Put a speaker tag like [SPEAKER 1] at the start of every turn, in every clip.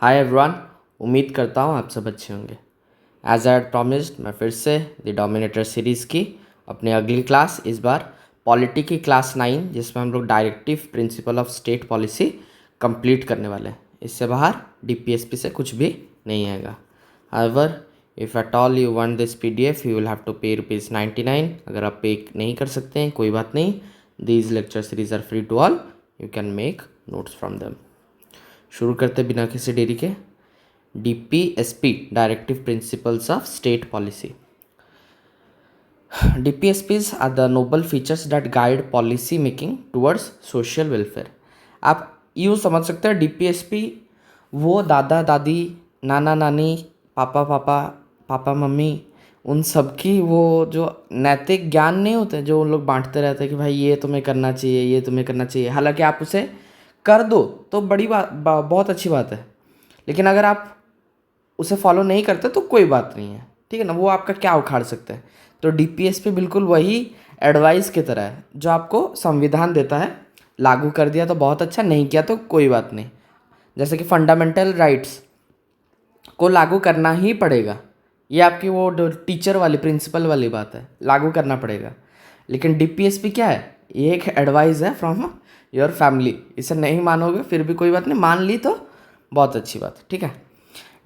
[SPEAKER 1] Hi everyone. उम्मीद करता हूँ आप सब अच्छे होंगे। एज आई प्रॉमिस्ड मैं फिर से द डोमिनेटर सीरीज़ की अपनी अगली क्लास, इस बार पॉलिटी की क्लास 9, जिसमें हम लोग directive principle of state policy complete करने वाले हैं। इससे बाहर डीपीएसपी से कुछ भी नहीं आएगा। However if at all you want this PDF you will have to pay ₹99। अगर आप पे नहीं कर सकते हैं कोई बात नहीं, these lecture series are free to all, you can make notes from them. शुरू करते बिना किसी देरी के। DPSP directive principles of state policy. DPSPs are the noble features that guide policy making towards social welfare। आप यूँ समझ सकते हैं DPSP वो दादा दादी, नाना नानी, पापा पापा, पापा मम्मी, उन सब की वो जो नैतिक ज्ञान नहीं होते जो उन लोग बांटते रहते हैं कि भाई ये तुम्हें करना चाहिए, ये तुम्हें करना चाहिए। हालांकि आप उसे कर दो तो बड़ी बहुत अच्छी बात है, लेकिन अगर आप उसे फॉलो नहीं करते तो कोई बात नहीं है, ठीक है ना। वो आपका क्या उखाड़ सकते हैं। तो डीपीएसपी बिल्कुल वही एडवाइस की तरह है जो आपको संविधान देता है। लागू कर दिया तो बहुत अच्छा, नहीं किया तो कोई बात नहीं। जैसे कि फंडामेंटल राइट्स को लागू करना ही पड़ेगा, ये आपकी वो टीचर वाली प्रिंसिपल वाली बात है, लागू करना पड़ेगा। लेकिन डीपीएसपी क्या है, ये एक एडवाइस है फ्रॉम योर फैमिली। इसे नहीं मानोगे फिर भी कोई बात नहीं, मान ली तो बहुत अच्छी बात, ठीक है।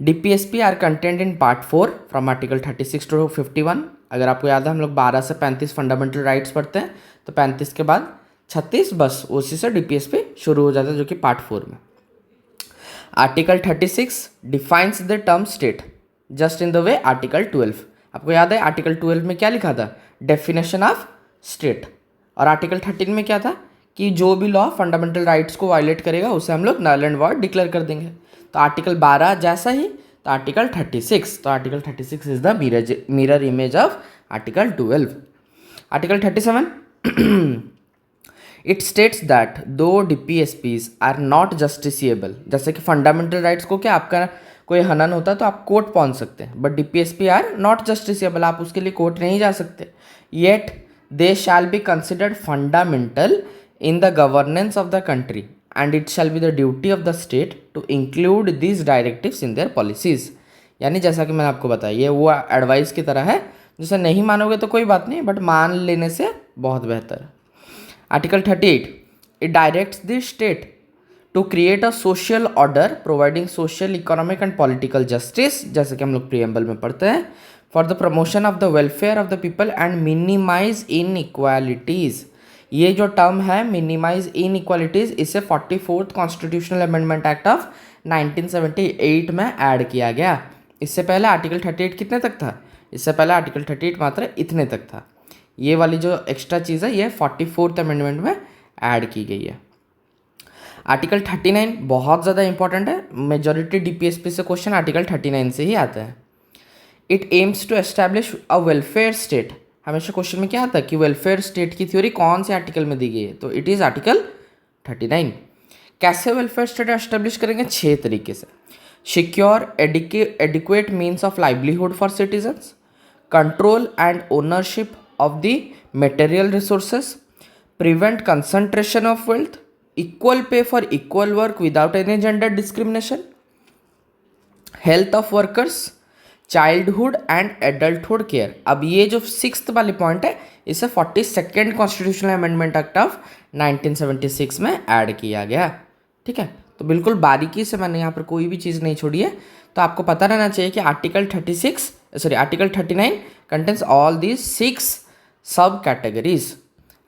[SPEAKER 1] DPSP are content in part 4 from article 36 to 51। अगर आपको याद है हम लोग 12 से 35 फंडामेंटल राइट्स पढ़ते हैं, तो 35 के बाद 36 बस उसी से DPSP शुरू हो जाता है, जो कि पार्ट 4 में। Article 36 defines the term state just in the way article 12। आपको याद है आर्टिकल 12 में क्या लिखा था, डेफिनेशन ऑफ स्टेट। और आर्टिकल 13 में क्या था कि जो भी लॉ फंडामेंटल राइट्स को वायलेट करेगा उसे हम लोग नल एंड वॉइड डिक्लेयर कर देंगे। तो आर्टिकल 12 जैसा ही तो आर्टिकल 36, तो article 36 is the mirror image of article 12। Article 37 it states that दो डीपीएसपीज आर नॉट जस्टिसिएबल। जैसे कि फंडामेंटल राइट्स को क्या आपका कोई हनन होता है तो आप कोर्ट पहुंच सकते हैं, but DPSP are not justiciable, आप उसके लिए कोर्ट नहीं जा सकते। Yet they shall be considered fundamental in the governance of the country and it shall be the duty of the state to include these directives in their policies। यानी जैसा कि मैंने आपको बताया ये वो एडवाइस की तरह है, जिसे नहीं मानोगे तो कोई बात नहीं, बट मान लेने से बहुत बेहतर है। Article 38 it directs the state to create a social order providing social economic and political justice, जैसे कि हम लोग प्रीएम्बल में पढ़ते हैं, for the promotion of the welfare of the people and minimize इन इक्वालिटीज़। ये जो टर्म है मिनिमाइज इन इक्वालिटीज़, इसे 44th constitutional amendment act of 1978 में ऐड किया गया। इससे पहले आर्टिकल 38 कितने तक था, इससे पहले आर्टिकल 38 मात्र इतने तक था। ये वाली जो एक्स्ट्रा चीज़ है ये 44th अमेंडमेंट में ऐड की गई है। आर्टिकल 39 बहुत ज़्यादा इंपॉर्टेंट है, मेजॉरिटी डीपीएसपी से क्वेश्चन आर्टिकल 39 से ही आता है। It aims to establish a welfare state. हमेशा क्वेश्चन में क्या आता है कि वेलफेयर स्टेट की थ्योरी कौन से आर्टिकल में दी गई है, तो इट इज़ आर्टिकल 39। कैसे वेलफेयर स्टेट एस्टेब्लिश करेंगे, 6 तरीके से। Secure adequate means of livelihood for citizens, control and ownership of the material resources, prevent concentration of wealth, equal pay for equal work without any gender discrimination, health of workers, childhood and adulthood care. अब ये जो 6th वाली point है इसे 42nd constitutional amendment act of 1976 में add किया गया, ठीक है। तो बिल्कुल बारीकी से मैंने यहाँ पर कोई भी चीज़ नहीं छोड़ी है, तो आपको पता रहना चाहिए कि आर्टिकल 39 कंटेंस ऑल दीज 6 सब कैटेगरीज।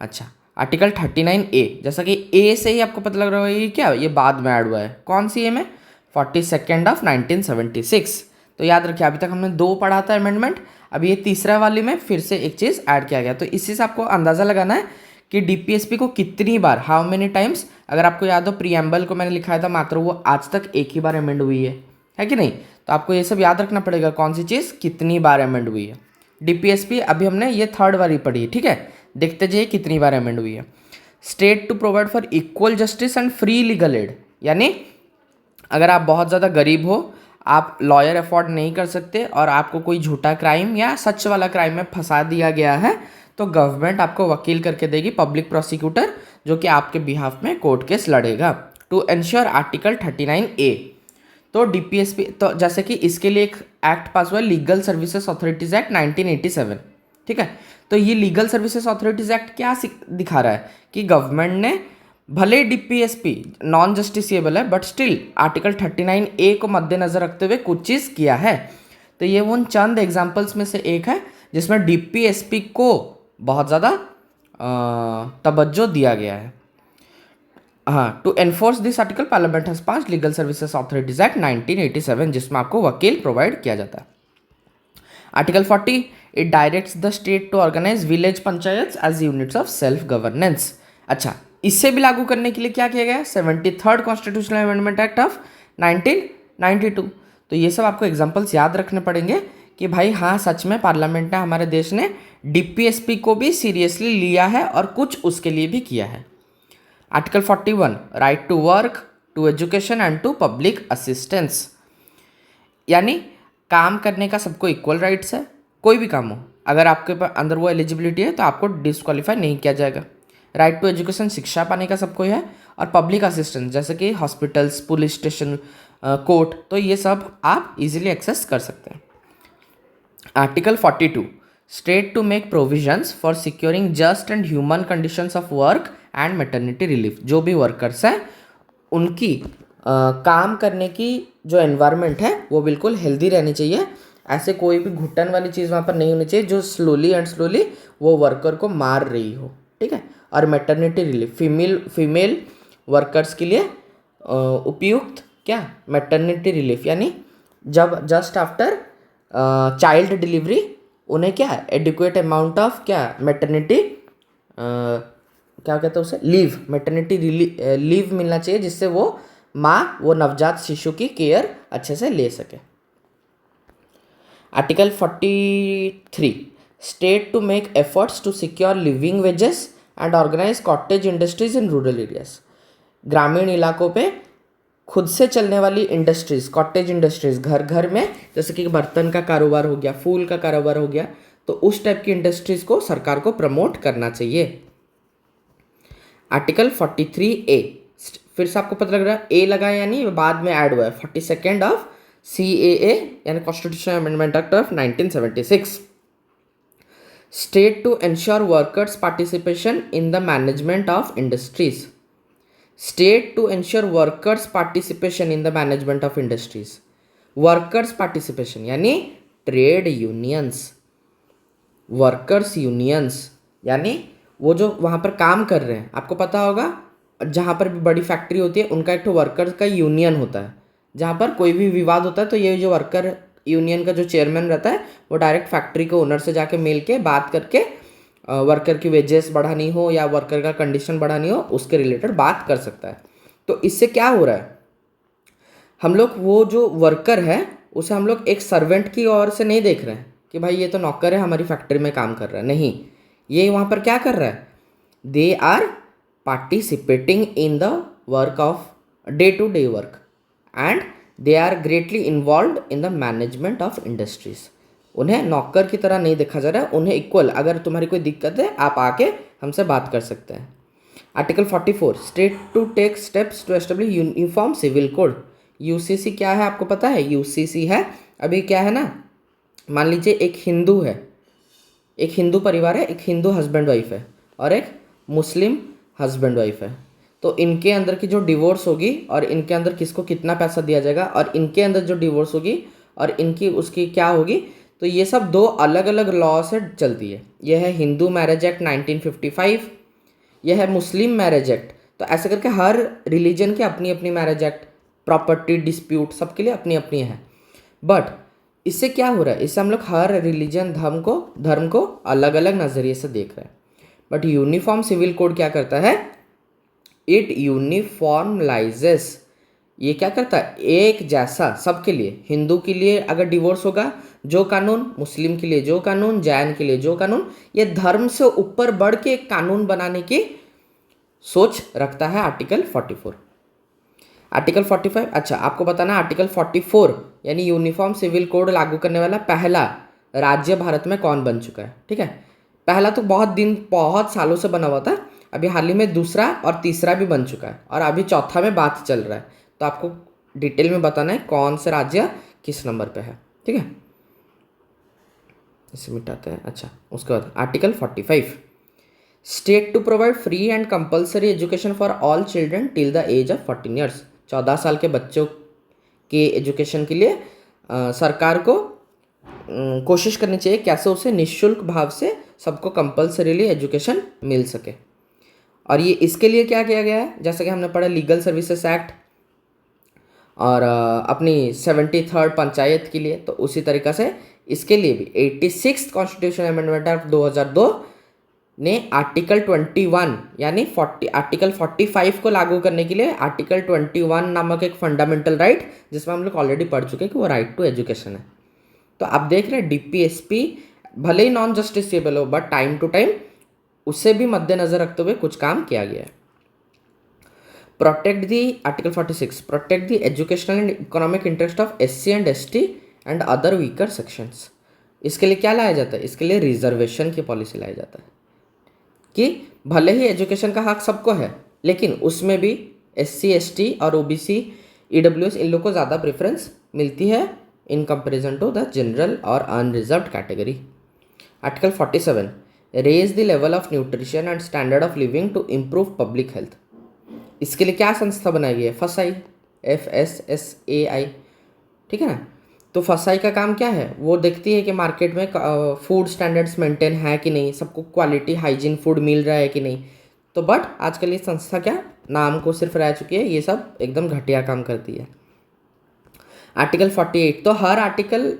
[SPEAKER 1] अच्छा, आर्टिकल 39A, जैसा कि ए से ही आपको पता लग रहा है ये क्या, ये बाद में ऐड हुआ है। कौन सी ए में, 42nd ऑफ 1976। तो याद रखिए अभी तक हमने 2 पढ़ा था अमेंडमेंट, अभी ये तीसरा वाली में फिर से एक चीज़ ऐड किया गया। तो इसी से आपको अंदाज़ा लगाना है कि डीपीएसपी को कितनी बार, हाउ मेनी टाइम्स। अगर आपको याद हो प्रीएम्बल को मैंने लिखाया था मात्र वो आज तक एक ही बार अमेंड हुई है कि नहीं। तो आपको ये सब याद रखना पड़ेगा कौन सी चीज़ कितनी बार अमेंड हुई है। डीपीएसपी अभी हमने ये 3rd वाली पढ़ी है, ठीक है। देखते जाइए कितनी बार अमेंड हुई है। State to provide for equal justice and free legal aid, यानी अगर आप बहुत ज़्यादा गरीब हो, आप लॉयर अफोर्ड नहीं कर सकते और आपको कोई झूठा क्राइम या सच वाला क्राइम में फंसा दिया गया है, तो गवर्नमेंट आपको वकील करके देगी, पब्लिक प्रोसिक्यूटर, जो कि आपके बिहाफ में कोर्ट केस लड़ेगा। टू एंश्योर आर्टिकल 39A, तो डीपीएसपी, तो जैसे कि इसके लिए एक एक्ट पास हुआ है, लीगल सर्विसेज अथॉरिटीज़ एक्ट 1987, ठीक है। तो ये लीगल सर्विसेज अथॉरिटीज़ एक्ट क्या दिखा रहा है कि गवर्नमेंट ने भले डीपीएसपी नॉन जस्टिसिएबल है बट स्टिल आर्टिकल 39A को मद्देनजर रखते हुए कुछ चीज़ किया है। तो ये उन चंद एग्जाम्पल्स में से एक है जिसमें डीपीएसपी को बहुत ज़्यादा तवज्जो दिया गया है। हाँ, to enforce this article parliament has passed legal services authorities act 1987, जिसमें आपको वकील प्रोवाइड किया जाता है। Article 40, it directs the state to organize village panchayat as units of self governance. अच्छा, इससे भी लागू करने के लिए क्या किया गया? 73rd constitutional amendment act of 1992। तो ये सब आपको एग्जाम्पल्स याद रखने पड़ेंगे कि भाई हाँ, सच में पार्लियामेंट ने, हमारे देश ने डीपीएसपी को भी सीरियसली लिया है और कुछ उसके लिए भी किया है। Article 41, right to work, to education and to public assistance, यानी काम करने का सबको इक्वल राइट्स है। कोई भी काम हो, अगर आपके अंदर वो एलिजिबिलिटी है तो आपको डिस्क्वालीफाई नहीं किया जाएगा। राइट टू एजुकेशन, शिक्षा पाने का सबको है। और पब्लिक असिस्टेंस जैसे कि हॉस्पिटल्स, पुलिस स्टेशन, कोर्ट, तो ये सब आप इजीली एक्सेस कर सकते हैं। Article 42, state to make provisions for securing just and human conditions of work and maternity relief. जो भी वर्कर्स हैं उनकी काम करने की जो एनवायरनमेंट है वो बिल्कुल हेल्दी रहनी चाहिए। ऐसे कोई भी घुटन वाली चीज़ वहाँ पर नहीं होनी चाहिए जो स्लोली वो वर्कर को मार रही हो, ठीक है। और मैटरनिटी रिलीफ, फीमेल वर्कर्स के लिए उपयुक्त क्या मैटरनिटी रिलीफ, यानी जब जस्ट आफ्टर चाइल्ड डिलीवरी उन्हें क्या एडिक्वेट अमाउंट ऑफ क्या मैटरनिटी क्या कहते हैं उसे, लीव, मैटरनिटी लीव मिलना चाहिए, जिससे वो माँ वो नवजात शिशु की केयर अच्छे से ले सके। Article 43, state to make efforts to secure living wages and organize cottage industries in rural areas. ग्रामीण इलाकों पे खुद से चलने वाली इंडस्ट्रीज, कॉटेज इंडस्ट्रीज, घर घर में, जैसे कि बर्तन का कारोबार हो गया, फूल का कारोबार हो गया, तो उस टाइप की इंडस्ट्रीज को सरकार को प्रमोट करना चाहिए। आर्टिकल 43A, फिर से आपको पता लग रहा है ए लगा यानी बाद में ऐड हुआ है, 42nd ऑफ CAA यानी constitutional amendment act of 1976। State to ensure workers participation in the management of industries. State to ensure workers participation in the management of industries. Workers participation यानी ट्रेड यूनियंस, वर्कर्स यूनियंस यानी वो जो वहाँ पर काम कर रहे हैं। आपको पता होगा जहाँ पर भी बड़ी फैक्ट्री होती है उनका एक तो वर्कर्स का यूनियन होता है, जहाँ पर कोई भी विवाद होता है तो ये जो वर्कर यूनियन का जो चेयरमैन रहता है वो डायरेक्ट फैक्ट्री के ओनर से जाके मिल के बात करके वर्कर की वेजेस बढ़ानी हो या वर्कर का कंडीशन बढ़ानी हो उसके रिलेटेड बात कर सकता है। तो इससे क्या हो रहा है, हम लोग वो जो वर्कर है उसे हम लोग एक सर्वेंट की ओर से नहीं देख रहे हैं कि भाई ये तो नौकर है, हमारी फैक्ट्री में काम कर रहा है। नहीं, ये वहाँ पर क्या कर रहा है, they are participating in the work of day to day work and they are greatly involve in the management of industries. उन्हें नौकर की तरह नहीं देखा जा रहा है, उन्हें इक्वल, अगर तुम्हारी कोई दिक्कत है आप आके हमसे बात कर सकते हैं। Article 44, state to take steps to establish uniform civil code. UCC क्या है आपको पता है? यूसीसी है, अभी क्या है ना, मान लीजिए एक हिंदू है, एक हिंदू परिवार है, एक हिंदू हस्बैंड वाइफ है और एक मुस्लिम हस्बैंड वाइफ है। तो इनके अंदर की जो डिवोर्स होगी और इनके अंदर किसको कितना पैसा दिया जाएगा और इनके अंदर जो डिवोर्स होगी और इनकी उसकी क्या होगी, तो ये सब दो अलग अलग लॉ से चलती है। यह है हिंदू मैरिज एक्ट 1955, यह है मुस्लिम मैरिज एक्ट। तो ऐसे करके हर रिलीजन की अपनी अपनी मैरिज एक्ट, प्रॉपर्टी डिस्प्यूट सबके लिए अपनी अपनी है। बट इससे क्या हो रहा है, इससे हम लोग हर रिलीजन धर्म को अलग अलग नज़रिए से देख रहे हैं। बट यूनिफॉर्म सिविल कोड क्या करता है, इट यूनिफॉर्मलाइजेस, ये क्या करता है, एक जैसा सबके लिए। हिंदू के लिए अगर डिवोर्स होगा जो कानून, मुस्लिम के लिए जो कानून, जैन के लिए जो कानून, ये धर्म से ऊपर बढ़ के एक कानून बनाने की सोच रखता है आर्टिकल 44। आर्टिकल 45, अच्छा आपको बताना आर्टिकल 44 यानी यूनिफॉर्म सिविल कोड लागू करने वाला पहला राज्य भारत में कौन बन चुका है। ठीक है, पहला तो बहुत सालों से बना हुआ था, अभी हाल ही में दूसरा और तीसरा भी बन चुका है और अभी चौथा में बात चल रहा है। तो आपको डिटेल में बताना है कौन सा राज्य किस नंबर पे है, ठीक है। इसे मिटाते हैं। अच्छा, उसके बाद article 45, state to provide free and compulsory education for all children till the age of 14 years. 14 साल के बच्चों के एजुकेशन के लिए सरकार को कोशिश करनी चाहिए कैसे उसे निःशुल्क भाव से सबको कंपल्सरीली एजुकेशन मिल सके। और ये इसके लिए क्या किया गया है, जैसे कि हमने पढ़ा लीगल सर्विसेज एक्ट और अपनी 73rd पंचायत के लिए, तो उसी तरीक़ा से इसके लिए भी 86th कॉन्स्टिट्यूशन अमेंडमेंट ऑफ 2002 ने आर्टिकल 21 यानी आर्टिकल 45 को लागू करने के लिए आर्टिकल 21 नामक एक फंडामेंटल राइट, जिसमें हम लोग ऑलरेडी पढ़ चुके हैं कि वो राइट टू एजुकेशन है। तो आप देख रहे हैं डीपीएसपी भले ही नॉन जस्टिसेबल हो, बट टाइम टू टाइम उसे भी मद्देनजर रखते हुए कुछ काम किया गया है। Protect the article 46, protect the educational and economic interest of SC and ST and other weaker sections. इसके लिए क्या लाया जाता है, इसके लिए रिजर्वेशन की पॉलिसी लाया जाता है कि भले ही एजुकेशन का हक सबको है, लेकिन उसमें भी SC ST और OBC EWS इन लोग को ज़्यादा प्रेफरेंस मिलती है in comparison to the general और unreserved category. Article 47, raise the level of nutrition and standard of living to improve public health. इसके लिए क्या संस्था बनाई गई है, FSSAI, FSSAI, ठीक है ना। तो FSSAI का काम क्या है, वो देखती है कि मार्केट में फूड स्टैंडर्ड्स मेंटेन है कि नहीं, सबको क्वालिटी हाइजीन फूड मिल रहा है कि नहीं। तो बट आजकल ये संस्था क्या नाम को सिर्फ रह चुकी है, ये सब एकदम घटिया काम करती है। आर्टिकल 48, तो हर आर्टिकल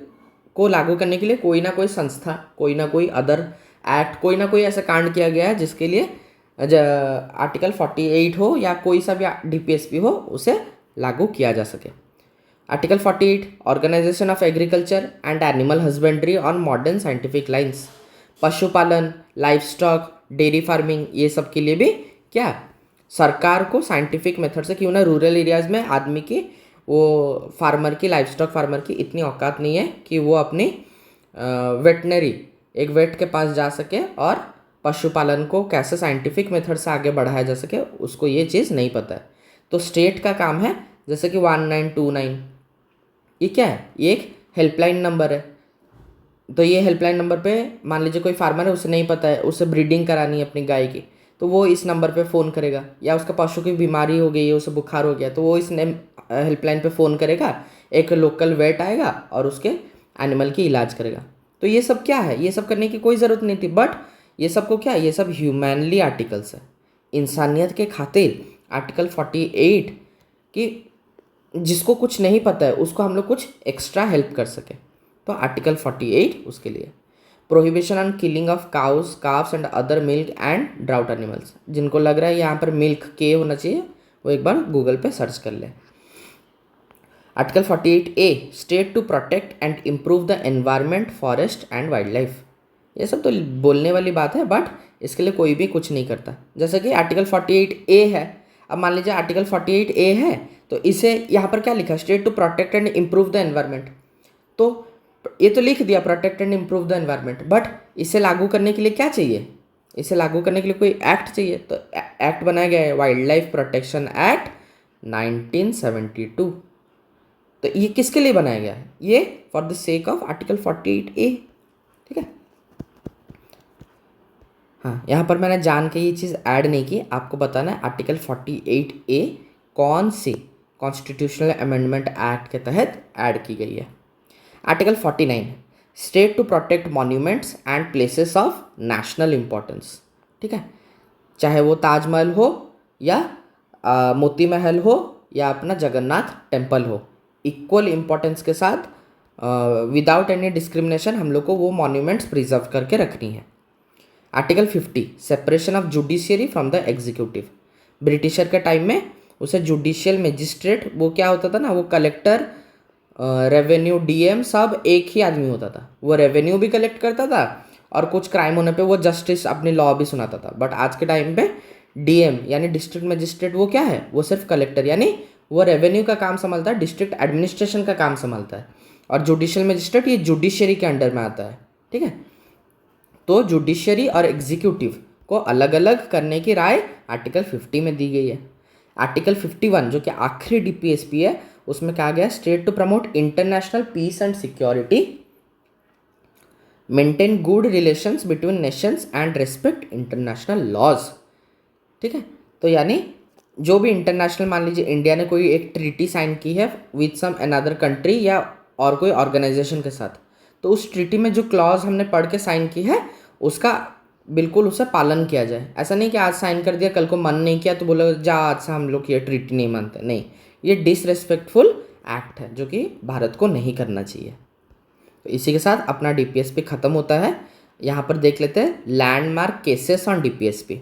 [SPEAKER 1] को लागू करने के लिए कोई ना कोई संस्था, कोई ना कोई अदर एक्ट, कोई ना कोई ऐसा कांड किया गया है जिसके लिए आर्टिकल 48 हो या कोई सा भी डीपीएसपी हो उसे लागू किया जा सके। Article 48, organization of agriculture and animal husbandry on modern scientific lines. पशुपालन, लाइफ स्टॉक, डेयरी फार्मिंग, ये सब के लिए भी क्या सरकार को साइंटिफिक मेथड से, क्यों ना रूरल एरियाज़ में आदमी की, वो फार्मर की, लाइफ स्टॉक फार्मर की इतनी औकात नहीं है कि वो अपनी वेटनरी एक वेट के पास जा सके और पशुपालन को कैसे साइंटिफिक मेथड से आगे बढ़ाया जा सके, उसको ये चीज़ नहीं पता है। तो स्टेट का काम है, जैसे कि 1929, ये क्या है, ये एक हेल्पलाइन नंबर है। तो ये हेल्पलाइन नंबर पे मान लीजिए कोई फार्मर है, उसे नहीं पता है, उसे ब्रीडिंग करानी है अपनी गाय की, तो वो इस नंबर पे फ़ोन करेगा। या उसका पशु की बीमारी हो गई है, उसे बुखार हो गया, तो वो इस हेल्पलाइन पे फ़ोन करेगा, एक लोकल वेट आएगा और उसके एनिमल की इलाज करेगा। तो ये सब क्या है, ये सब करने की कोई ज़रूरत नहीं थी, बट ये सब को क्या, ये सब ह्यूमैनली आर्टिकल्स है, इंसानियत के खातिर। आर्टिकल 48 कि जिसको कुछ नहीं पता है उसको हम लोग कुछ एक्स्ट्रा हेल्प कर सके, तो आर्टिकल 48 उसके लिए। Prohibition on killing of cows, carbs and other milk and drought animals. जिनको लग रहा है यहाँ पर मिल्क के होना चाहिए, वो एक बार गूगल पे सर्च कर ले। Article 48A, state to protect and improve the environment, forest and wild life. ये सब तो बोलने वाली बात है, बट इसके लिए कोई भी कुछ नहीं करता। जैसे कि आर्टिकल 48A है, अब मान लीजिए आर्टिकल 48A है, तो इसे यहाँ पर क्या लिखा, state to protect and improve the environment. तो ये तो लिख दिया protect and improve the environment, but इसे लागू करने के लिए क्या चाहिए, इसे लागू करने के लिए कोई एक्ट चाहिए। तो एक्ट बनाया गया है वाइल्ड लाइफ प्रोटेक्शन एक्ट 1972। तो ये किसके लिए बनाया गया है, ये for the sake of article 48A, ठीक है। हाँ, यहाँ पर मैंने जान के ये चीज़ ऐड नहीं की, आपको बताना है आर्टिकल 48A कौन सी कॉन्स्टिट्यूशनल अमेंडमेंट एक्ट के तहत ऐड की गई है। Article 49, state to protect monuments and places of national importance, ठीक है। चाहे वो ताजमहल हो या मोती महल हो या अपना जगन्नाथ टेम्पल हो, इक्वल इम्पोर्टेंस के साथ विदाउट एनी डिस्क्रिमिनेशन हम लोग को वो मॉन्यूमेंट्स प्रिजर्व करके रखनी है। Article 50, separation of judiciary from the executive. Britisher के टाइम में उसे जुडिशियल मजिस्ट्रेट, वो क्या होता था ना, वो कलेक्टर, रेवेन्यू, DM सब एक ही आदमी होता था। वो रेवेन्यू भी कलेक्ट करता था और कुछ क्राइम होने पे वो जस्टिस अपनी लॉ भी सुनाता था। बट आज के टाइम पे DM यानी डिस्ट्रिक्ट मजिस्ट्रेट वो क्या है, वो सिर्फ कलेक्टर, यानी वो रेवेन्यू का काम संभालता है, डिस्ट्रिक्ट एडमिनिस्ट्रेशन का काम संभालता है। और जुडिशियल मजिस्ट्रेट ये जुडिशरी के अंडर में आता है, ठीक है। तो जुडिशरी और एग्जीक्यूटिव को अलग अलग करने की राय आर्टिकल 50 में दी गई है। आर्टिकल 51 जो कि आखिरी DPSP है, उसमें कहा गया state to promote international peace and security, maintain good relations between nations and respect international laws. ठीक है, तो यानी जो भी इंटरनेशनल, मान लीजिए इंडिया ने कोई एक ट्रीटी साइन की है विथ सम अनदर कंट्री या और कोई ऑर्गेनाइजेशन के साथ, तो उस ट्रीटी में जो क्लॉज हमने पढ़ के साइन की है उसका बिल्कुल उसे पालन किया जाए। ऐसा नहीं कि आज साइन कर दिया कल को मन नहीं किया तो बोलो जा आज से हम लोग ये ट्रीटी नहीं मानते, नहीं, ये डिसरेस्पेक्टफुल एक्ट है जो कि भारत को नहीं करना चाहिए। तो इसी के साथ अपना डीपीएसपी ख़त्म होता है। यहाँ पर देख लेते हैं landmark cases on DPSP.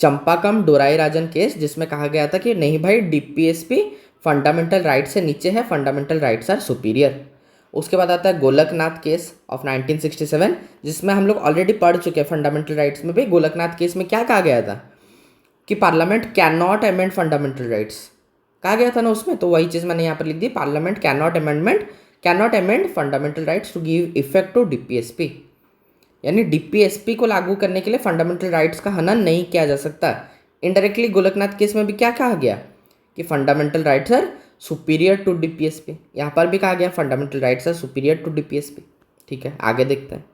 [SPEAKER 1] Champakam Dorairajan case, जिसमें कहा गया था कि नहीं भाई डीपीएसपी फंडामेंटल राइट से नीचे है, फंडामेंटल राइट्स आर सुपीरियर। उसके बाद आता है गोलकनाथ केस ऑफ 1967, जिसमें हम लोग ऑलरेडी पढ़ चुके हैं फंडामेंटल राइट्स में भी। गोलकनाथ केस में क्या कहा गया था कि parliament can not amend fundamental rights कहा गया था ना उसमें, तो वही चीज़ मैंने यहाँ पर लिख दी, parliament can not amend fundamental rights to give effect to DPSP. यानी डीपीएसपी को लागू करने के लिए फंडामेंटल राइट्स का हनन नहीं किया जा सकता। इनडायरेक्टली गोलकनाथ केस में भी क्या कहा गया कि fundamental rights are superior to DPSP. यहाँ पर भी कहा गया fundamental rights are superior to DPSP. ठीक है, आगे देखते हैं।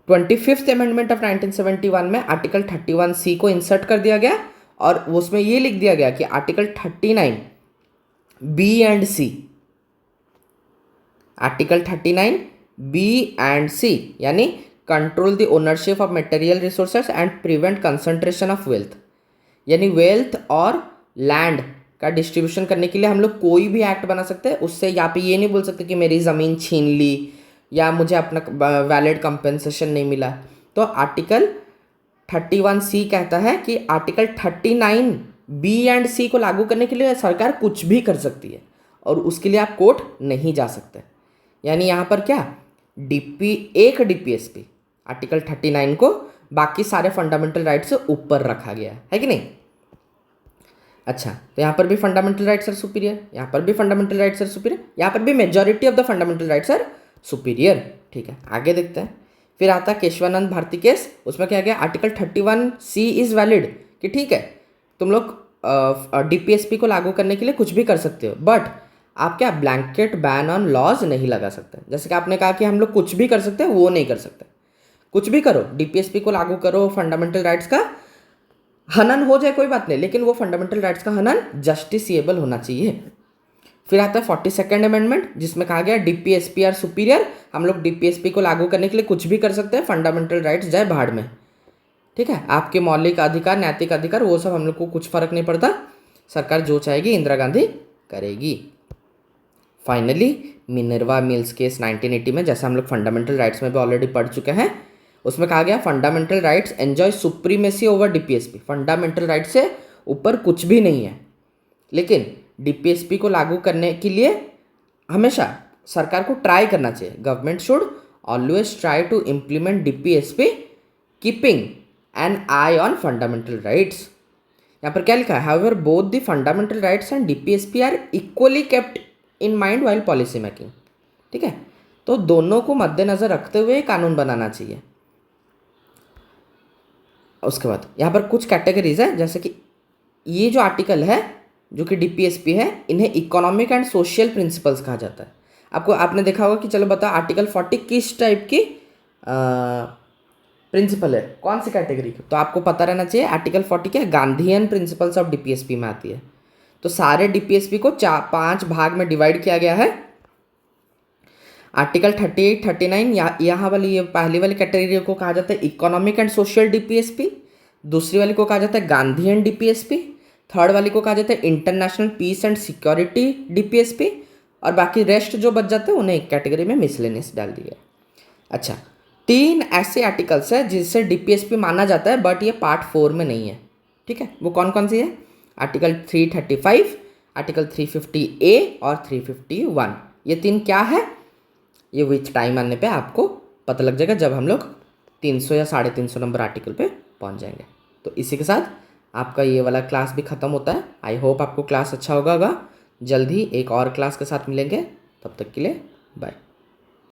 [SPEAKER 1] 25th अमेंडमेंट ऑफ 1971 में आर्टिकल 31C को इंसर्ट कर दिया गया और उसमें ये लिख दिया गया कि article 39B and C, article 39B and C यानी control the ownership of material resources and prevent concentration of wealth, यानी वेल्थ और लैंड का डिस्ट्रीब्यूशन करने के लिए हम लोग कोई भी एक्ट बना सकते हैं। उससे यहाँ पे ये नहीं बोल सकते कि मेरी ज़मीन छीन ली या मुझे अपना वैलिड कंपेंसेशन नहीं मिला। तो आर्टिकल 31C कहता है कि आर्टिकल 39B एंड सी को लागू करने के लिए सरकार कुछ भी कर सकती है और उसके लिए आप कोर्ट नहीं जा सकते। यानी यहाँ पर क्या एक डीपीएसपी आर्टिकल 39 को बाकी सारे फंडामेंटल राइट से ऊपर रखा गया है कि नहीं। अच्छा, तो यहाँ पर भी फंडामेंटल राइट्स आर सुपीरियर, यहाँ पर भी फंडामेंटल राइट्स आर सुपीरियर, यहाँ पर भी majority of the fundamental rights are superior. ठीक है, आगे देखते हैं। फिर आता है केशवानंद भारती केस, उसमें क्या गया आर्टिकल 31C इज वैलिड कि ठीक है तुम लोग डीपीएसपी को लागू करने के लिए कुछ भी कर सकते हो, बट आप क्या ब्लैंकेट बैन ऑन लॉज नहीं लगा सकते। जैसे कि आपने कहा कि हम लोग कुछ भी कर सकते हैं, वो नहीं कर सकते। कुछ भी करो, डीपीएसपी को लागू करो, फंडामेंटल राइट्स का हनन हो जाए कोई बात नहीं, लेकिन वो फंडामेंटल राइट्स का हनन जस्टिसिएबल होना चाहिए। फिर आता है 42nd अमेंडमेंट, जिसमें कहा गया डीपीएसपी आर सुपीरियर, हम लोग डीपीएसपी को लागू करने के लिए कुछ भी कर सकते हैं, फंडामेंटल राइट्स जाए भाड़ में। ठीक है, आपके मौलिक अधिकार, नैतिक अधिकार, वो सब हम लोग को कुछ फर्क नहीं पड़ता, सरकार जो चाहेगी इंदिरा गांधी करेगी। फाइनली मिनर्वा मिल्स केस 1980 में, जैसे हम लोग फंडामेंटल राइट्स में भी ऑलरेडी पढ़ चुके हैं, उसमें कहा गया fundamental rights enjoy supremacy over DPSP. Fundamental rights से ऊपर कुछ भी नहीं है, लेकिन डीपीएसपी को लागू करने के लिए हमेशा सरकार को ट्राई करना चाहिए। Government should always try to implement DPSP keeping an eye on fundamental rights. यहाँ पर क्या लिखा है, however both the fundamental rights and DPSP are equally kept in mind while policy making. ठीक है, तो दोनों को मद्देनजर रखते हुए कानून बनाना चाहिए। उसके बाद यहाँ पर कुछ कैटेगरीज है, जैसे कि ये जो आर्टिकल है जो कि डीपीएसपी है, इन्हें इकोनॉमिक एंड सोशल प्रिंसिपल्स कहा जाता है। आपने देखा होगा कि चलो बताओ आर्टिकल 40 किस टाइप की प्रिंसिपल है, कौन सी कैटेगरी की, तो आपको पता रहना चाहिए आर्टिकल 40 क्या गांधीयन प्रिंसिपल्स ऑफ डीपीएसपी में आती है। तो सारे डीपीएसपी को 5 भाग में डिवाइड किया गया है। आर्टिकल 38, 39 यहाँ वाली ये पहली वाली कैटेगरी को कहा जाता है इकोनॉमिक एंड सोशल डीपीएसपी, दूसरी वाली को कहा जाता है गांधीयन डीपीएसपी, थर्ड वाली को कहा जाता है international peace and security DPSP, और बाकी रेस्ट जो बच जाते हैं उन्हें एक कैटेगरी में मिसलेनियस डाल दिया। अच्छा, 3 ऐसे आर्टिकल्स है जिससे डीपीएसपी माना जाता है, बट ये पार्ट 4 में नहीं है। ठीक है, वो कौन कौन सी है, आर्टिकल 335, आर्टिकल 350A और 351। ये 3 क्या है, ये विथ टाइम आने पे आपको पता लग जाएगा जब हम लोग 300 या 350 नंबर आर्टिकल पे पहुंच जाएंगे। तो इसी के साथ आपका ये वाला क्लास भी ख़त्म होता है। आई होप आपको क्लास अच्छा होगा। जल्द ही एक और क्लास के साथ मिलेंगे, तब तक के लिए बाय।